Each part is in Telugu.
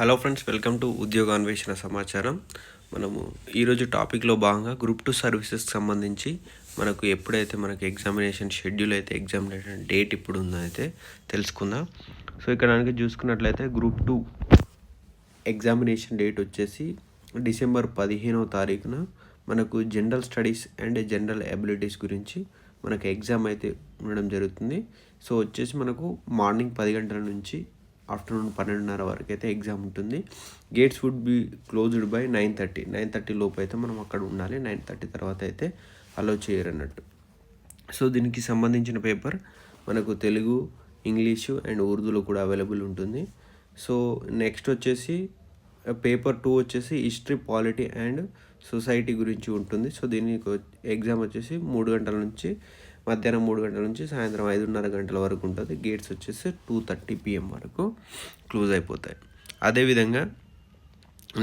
హలో ఫ్రెండ్స్, వెల్కమ్ టు ఉద్యోగాన్వేషణ సమాచారం. మనము ఈరోజు టాపిక్లో భాగంగా గ్రూప్ 2 సర్వీసెస్కి సంబంధించి మనకు ఎప్పుడైతే మనకి ఎగ్జామినేషన్ షెడ్యూల్ అయితే ఎగ్జామినేషన్ డేట్ ఇప్పుడు ఉందో అయితే తెలుసుకుందాం. సో ఇక్కడ కనుక చూసుకున్నట్లయితే గ్రూప్ 2 ఎగ్జామినేషన్ డేట్ వచ్చేసి డిసెంబర్ 15వ తారీఖున మనకు general studies and general abilities గురించి మనకు ఎగ్జామ్ అయితే ఉండడం జరుగుతుంది. సో వచ్చేసి మనకు మార్నింగ్ 10 గంటల నుంచి ఆఫ్టర్నూన్ 12:30 వరకు అయితే ఎగ్జామ్ ఉంటుంది. Gates would be closed by 9:30 లోపు అయితే మనం అక్కడ ఉండాలి. 9:30 తర్వాత అయితే అలో చేయరు అన్నట్టు. సో దీనికి సంబంధించిన పేపర్ మనకు తెలుగు, ఇంగ్లీషు అండ్ ఉర్దూలో కూడా అవైలబుల్ ఉంటుంది. సో నెక్స్ట్ వచ్చేసి పేపర్ 2 వచ్చేసి హిస్టరీ, పాలిటీ అండ్ సొసైటీ గురించి ఉంటుంది. సో దీనికి ఎగ్జామ్ వచ్చేసి 3 గంటల నుంచి మధ్యాహ్నం 3 గంటల నుంచి సాయంత్రం 5:30 గంటల వరకు ఉంటుంది. గేట్స్ వచ్చేసి 2:30 PM వరకు క్లోజ్ అయిపోతాయి. అదేవిధంగా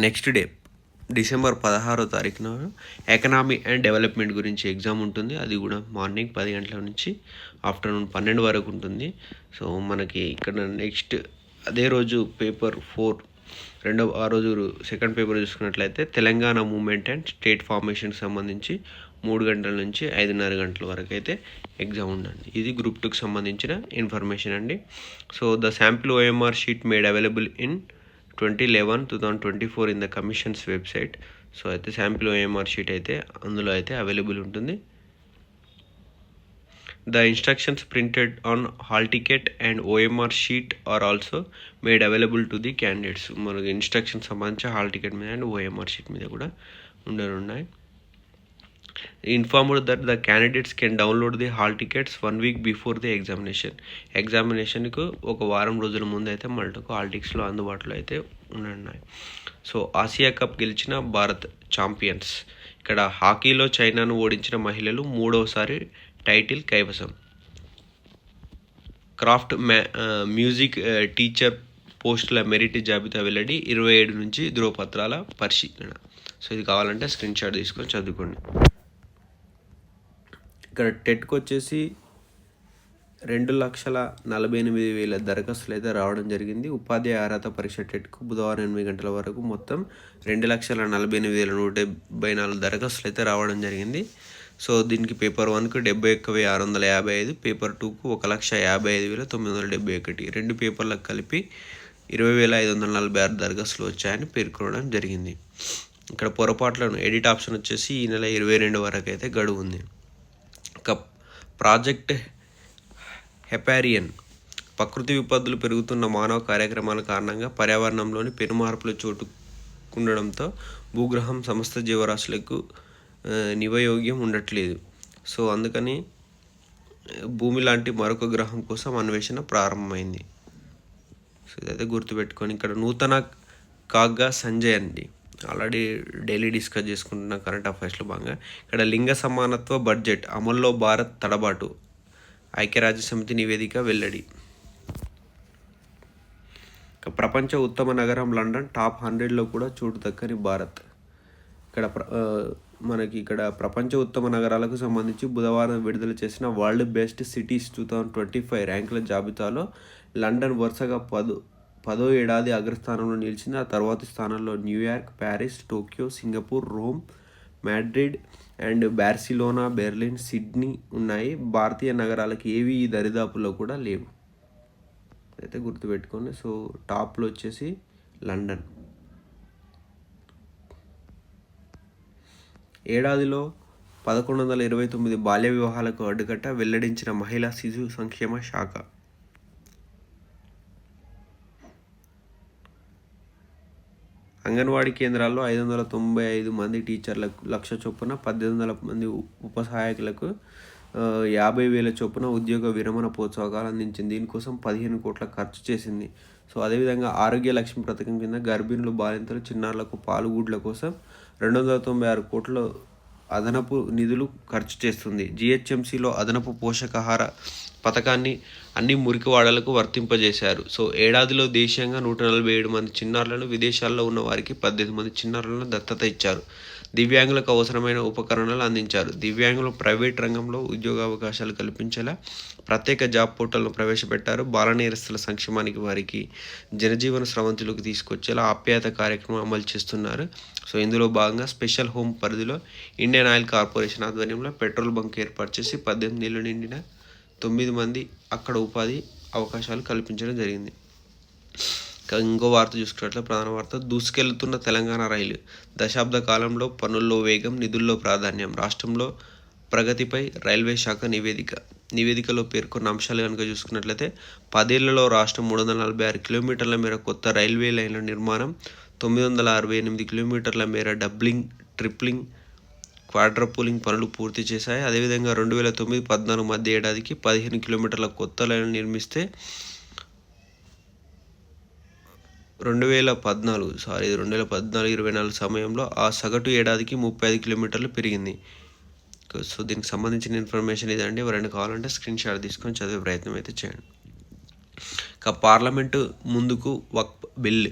నెక్స్ట్ డే డిసెంబర్ 16వ తారీఖున ఎకనామీ అండ్ డెవలప్మెంట్ గురించి ఎగ్జామ్ ఉంటుంది. అది కూడా మార్నింగ్ 10 గంటల నుంచి ఆఫ్టర్నూన్ 12 వరకు ఉంటుంది. సో మనకి ఇక్కడ నెక్స్ట్ అదే రోజు పేపర్ 4 ఆ రోజు సెకండ్ పేపర్ చూసుకున్నట్లయితే తెలంగాణ మూమెంట్ అండ్ స్టేట్ ఫార్మేషన్కి సంబంధించి 3 గంటల నుంచి 5:30 గంటల వరకు అయితే ఎగ్జామ్ ఉండండి. ఇది గ్రూప్ 2కి సంబంధించిన ఇన్ఫర్మేషన్ అండి. So the sample OMR sheet made available in 2011-2024 in the commission's website. So అయితే శాంపిల్ ఓఎంఆర్ షీట్ అయితే అందులో అయితే అవైలబుల్ ఉంటుంది. The instructions printed on hall ticket and OMR sheet are also made available to the candidates. మనకి ఇన్స్ట్రక్షన్స్ సంబంధించి హాల్ టికెట్ మీద అండ్ ఓఎంఆర్ షీట్ మీద కూడా ఉండనున్నాయి. Informed that the candidates can download the hall tickets 1 week before the examination. ఎగ్జామినేషన్కు ఒక వారం రోజుల ముందు అయితే మనకు హాల్ టికెట్స్లో అందుబాటులో అయితే ఉన్నాయి. సో ఆసియా కప్ గెలిచిన భారత్ ఛాంపియన్స్. ఇక్కడ హాకీలో చైనాను ఓడించిన మహిళలు 3వసారి టైటిల్ కైవసం. క్రాఫ్ట్ మ్యూజిక్ టీచర్ పోస్టుల మెరిట్ జాబితా వెల్లడి. 27 నుంచి ధృవపత్రాల పరిశీలన. సో ఇది కావాలంటే స్క్రీన్ షాట్ తీసుకొని చదువుకోండి. ఇక్కడ టెట్కి వచ్చేసి 2,48,000 దరఖాస్తులు అయితే రావడం జరిగింది. ఉపాధ్యాయ అర్హత పరీక్ష టెట్కు బుధవారం 8 గంటల వరకు మొత్తం 2,48,174 దరఖాస్తులు అయితే రావడం జరిగింది. సో దీనికి పేపర్ 1కు 71,655, పేపర్ 2కు 1,55,971. రెండు పేపర్లకు కలిపి 20,546 దరఖాస్తులు వచ్చాయని పేర్కొనడం జరిగింది. ఇక్కడ పొరపాట్లను ఎడిట్ ఆప్షన్ వచ్చేసి ఈ నెల 22 వరకు అయితే గడువు ఉంది. ఇక ప్రాజెక్ట్ హెపారియన్. ప్రకృతి విపత్తులు, పెరుగుతున్న మానవ కార్యక్రమాల కారణంగా పర్యావరణంలోని పెను మార్పులు చోటుకుండడంతో భూగ్రహం సమస్త జీవరాశులకు నివయోగ్యం ఉండట్లేదు. సో అందుకని భూమి లాంటి మరొక గ్రహం కోసం అన్వేషణ ప్రారంభమైంది. సో ఇదైతే గుర్తుపెట్టుకొని ఇక్కడ నూతన కాగ్గా సంజయ్ అండి. ఆల్రెడీ డైలీ డిస్కస్ చేసుకుంటున్న కరెంట్ అఫైర్స్లో భాగంగా ఇక్కడ లింగ సమానత్వ బడ్జెట్ అమల్లో భారత్ తడబాటు. ఐక్యరాజ్య సమితి నివేదిక వెల్లడి. ప్రపంచ ఉత్తమ నగరం లండన్, టాప్ 100లో కూడా చోటు దక్కని భారత్. ఇక్కడ ప్రపంచ ఉత్తమ నగరాలకు సంబంధించి బుధవారం విడుదల చేసిన వరల్డ్ బెస్ట్ సిటీస్ 2025 ర్యాంకుల జాబితాలో లండన్ వరుసగా 10వ ఏడాది అగ్రస్థానంలో నిలిచింది. ఆ తర్వాతి స్థానంలో New York, Paris, Tokyo, Singapore, Rome, Madrid and Barcelona, Berlin, Sydney ఉన్నాయి. భారతీయ నగరాలకు ఏవి ఈ దరిదాపుల్లో కూడా లేవు. అయితే గుర్తుపెట్టుకోండి. సో టాప్లో వచ్చేసి లండన్. ఏడాదిలో 1129 బాల్య వివాహాలకు అడ్డుకట్ట వెల్లడించిన మహిళా శిశు సంక్షేమ శాఖ. అంగన్వాడీ కేంద్రాల్లో 595 మంది టీచర్లకు 1,00,000 చొప్పున, 1,800 మంది ఉప సహాయకులకు 50,000 చొప్పున ఉద్యోగ విరమణ ప్రోత్సాహకాలు అందించింది. దీనికోసం 15 కోట్ల ఖర్చు చేసింది. సో అదేవిధంగా ఆరోగ్య లక్ష్మి పథకం కింద గర్భిణులు, బాలింతలు, చిన్నారులకు పాలు గుడ్ల కోసం 296 కోట్ల అదనపు నిధులు ఖర్చు చేస్తుంది. జిహెచ్ఎంసీలో అదనపు పోషకాహార పథకాన్ని అన్ని మురికివాడలకు వర్తింపజేశారు. సో ఏడాదిలో దేశీయంగా 147 మంది చిన్నారులను, విదేశాల్లో ఉన్న వారికి 18 మంది చిన్నారులను దత్తత ఇచ్చారు. దివ్యాంగులకు అవసరమైన ఉపకరణాలు అందించారు. దివ్యాంగులు ప్రైవేట్ రంగంలో ఉద్యోగావకాశాలు కల్పించేలా ప్రత్యేక జాబ్ పోర్టల్ను ప్రవేశపెట్టారు. బాల నేరస్తుల సంక్షేమానికి వారికి జనజీవన స్రవంతిలోకి తీసుకొచ్చేలా ఆప్యాయత కార్యక్రమం అమలు చేస్తున్నారు. సో ఇందులో భాగంగా స్పెషల్ హోమ్ పరిధిలో ఇండియన్ ఆయిల్ కార్పొరేషన్ ఆధ్వర్యంలో పెట్రోల్ బంక్ ఏర్పాటు చేసి 18 ఏళ్లు నిండిన 9 మంది అక్కడ ఉపాధి అవకాశాలు కల్పించడం జరిగింది. ఇంకో వార్త చూసుకున్నట్లయితే ప్రధాన వార్త, దూసుకెళ్తున్న తెలంగాణ రైలు, దశాబ్ద కాలంలో పనుల్లో వేగం, నిధుల్లో ప్రాధాన్యం, రాష్ట్రంలో ప్రగతిపై రైల్వే శాఖ నివేదికలో పేర్కొన్న అంశాలు కనుక చూసుకున్నట్లయితే 10 ఏళ్లలో రాష్ట్రం 346 కిలోమీటర్ల మేర కొత్త రైల్వే లైన్ల నిర్మాణం, 968 కిలోమీటర్ల మేర డబ్లింగ్, ట్రిప్లింగ్, క్వాడ్రపులింగ్ పనులు పూర్తి చేశాయి. అదేవిధంగా 2009-14 మధ్య ఏడాదికి 15 కిలోమీటర్ల కొత్త లైన్లు నిర్మిస్తే 2014-24 సమయంలో ఆ సగటు ఏడాదికి 35 కిలోమీటర్లు పెరిగింది. సో దీనికి సంబంధించిన ఇన్ఫర్మేషన్ ఇదండి. ఎవరైనా కావాలంటే స్క్రీన్ షాట్ తీసుకొని చదివే ప్రయత్నం అయితే చేయండి. పార్లమెంటు ముందుకు వక్ఫ్ బిల్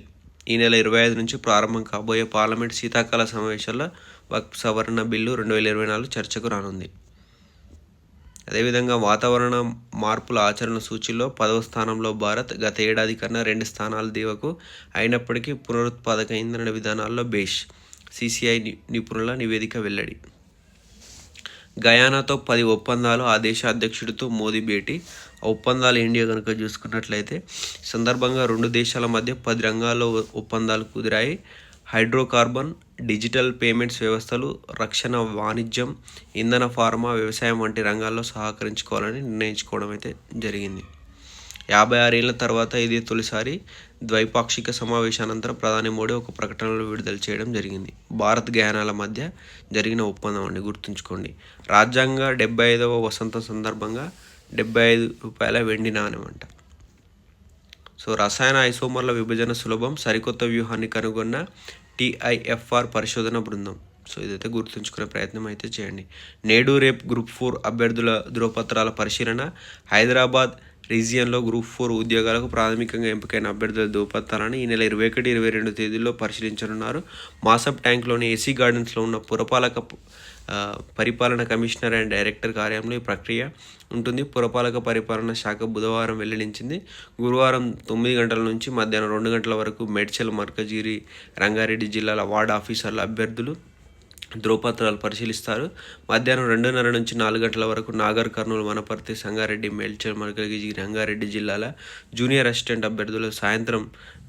ఈ నెల 25 నుంచి ప్రారంభం కాబోయే పార్లమెంట్ శీతాకాల సమావేశాల్లో వక్ఫ్ సవరణ బిల్లు 2024 చర్చకు రానుంది. అదేవిధంగా వాతావరణ మార్పుల ఆచరణ సూచీలో 10వ స్థానంలో భారత్, గత ఏడాది కన్నా 2 స్థానాలు దిగువకు. అయినప్పటికీ పునరుత్పాదక ఇంధన విధానాల్లో బేష్, CCI నిపుణుల నివేదిక వెల్లడి. గయానాతో 10 ఒప్పందాలు, ఆ దేశ అధ్యక్షుడితో మోదీ భేటీ. ఆ ఒప్పందాలు ఇండియా కనుక చూసుకున్నట్లయితే సందర్భంగా 2 దేశాల మధ్య 10 రంగాల్లో ఒప్పందాలు కుదిరాయి. హైడ్రోకార్బన్, డిజిటల్ పేమెంట్స్ వ్యవస్థలు, రక్షణ, వాణిజ్యం, ఇంధన, ఫార్మా, వ్యవసాయం వంటి రంగాల్లో సహకరించుకోవాలని నిర్ణయించుకోవడం అయితే జరిగింది. 56 ఏళ్ల తర్వాత ఇదే తొలిసారి ద్వైపాక్షిక సమావేశానంతరం ప్రధాని మోడీ ఒక ప్రకటనలో విడుదల చేయడం జరిగింది. భారత్ గయానాల మధ్య జరిగిన ఒప్పందం అండి, గుర్తుంచుకోండి. రాజ్యాంగ 75వ వసంతం సందర్భంగా ₹75 వెండి నాణెం అంట. సో రసాయన ఐసోమర్ల విభజన సులభం, సరికొత్త వ్యూహాన్ని కనుగొన్న TIFR పరిశోధన బృందం. సో ఇదైతే గుర్తుంచుకునే ప్రయత్నం అయితే చేయండి. నేడు రేపు గ్రూప్ 4 అభ్యర్థుల ధృవపత్రాల పరిశీలన. హైదరాబాద్ రీజియన్లో గ్రూప్ 4 ఉద్యోగాలకు ప్రాథమికంగా ఎంపికైన అభ్యర్థుల ధృవపత్రాలను ఈ నెల 21, 22 తేదీల్లో పరిశీలించనున్నారు. మాసబ్ ట్యాంక్లోని AC గార్డెన్స్లో ఉన్న పరిపాలన కమిషనర్ అండ్ డైరెక్టర్ కార్యాలయంలో ఈ ప్రక్రియ ఉంటుంది. పురపాలక పరిపాలన శాఖ బుధవారం వెల్లడించింది. గురువారం 9 గంటల నుంచి మధ్యాహ్నం 2 గంటల వరకు మేడ్చల్, మల్కాజిగిరి, రంగారెడ్డి జిల్లాల వార్డ్ ఆఫీసర్ల అభ్యర్థులు ధృవపత్రాలు పరిశీలిస్తారు. మధ్యాహ్నం 2:30 నుంచి 4 గంటల వరకు నాగర్ కర్నూలు, వనపర్తి, సంగారెడ్డి, మేడ్చల్, మల్కాజిగిరి, రంగారెడ్డి జిల్లాల జూనియర్ అసిస్టెంట్ అభ్యర్థులు సాయంత్రం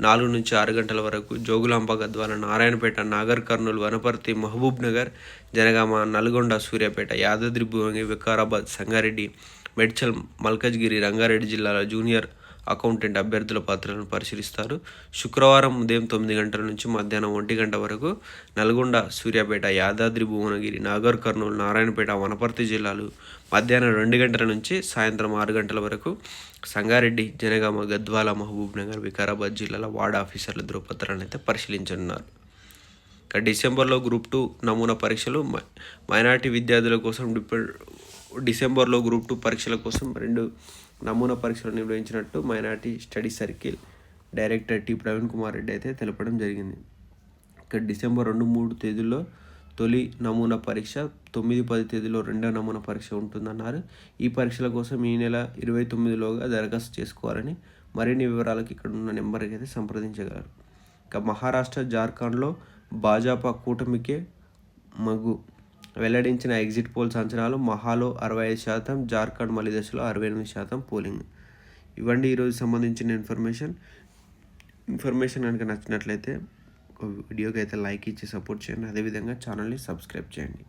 4 నుంచి 6 గంటల వరకు జోగులాంబ, గద్వాల, నారాయణపేట, నాగర్ కర్నూలు, వనపర్తి, మహబూబ్ నగర్, జనగామ, నల్గొండ, సూర్యాపేట, యాదాద్రి భువనగిరి, వికారాబాద్, సంగారెడ్డి, మేడ్చల్, మల్కాజిగిరి, రంగారెడ్డి జిల్లాల జూనియర్ అకౌంటెంట్ అభ్యర్థుల పత్రాలను పరిశీలిస్తారు. శుక్రవారం ఉదయం 9 గంటల నుంచి మధ్యాహ్నం 1 గంట వరకు నల్గొండ, సూర్యాపేట, యాదాద్రి భువనగిరి, నాగర్ కర్నూలు, నారాయణపేట, వనపర్తి జిల్లాలు, మధ్యాహ్నం 2 గంటల నుంచి సాయంత్రం 6 గంటల వరకు సంగారెడ్డి, జనగామ, గద్వాల, మహబూబ్ నగర్, వికారాబాద్ జిల్లాల వార్డ్ ఆఫీసర్ల ధృవపత్రాలను అయితే పరిశీలించనున్నారు. డిసెంబర్లో గ్రూప్ 2 నమూనా పరీక్షలు. మైనారిటీ విద్యార్థుల కోసం డిసెంబర్లో గ్రూప్ 2 పరీక్షల కోసం 2 నమూనా పరీక్షలు నిర్వహించినట్టు minority study circle director T. Praveen Kumar Reddy అయితే తెలపడం జరిగింది. డిసెంబర్ 2-3 తేదీల్లో తొలి నమూనా పరీక్ష, 9-10 తేదీలో రెండో నమూనా పరీక్ష ఉంటుందన్నారు. ఈ పరీక్షల కోసం ఈ నెల 29లోగా దరఖాస్తు చేసుకోవాలని, మరిన్ని వివరాలకు ఇక్కడ ఉన్న నెంబర్కి అయితే సంప్రదించగలరు. మహారాష్ట్ర, జార్ఖండ్లో భాజపా కూటమికే మగ్గు. వెల్లడించిన ఎగ్జిట్ పోల్స్ అంచనాలు. మహాలో 65%, జార్ఖండ్ మలి దశలో 68% పోలింగ్. ఇవ్వండి ఈరోజు సంబంధించిన ఇన్ఫర్మేషన్ కనుక నచ్చినట్లయితే వీడియోకి అయితే లైక్ ఇచ్చి సపోర్ట్ చేయండి. అదేవిధంగా ఛానల్ని సబ్స్క్రైబ్ చేయండి.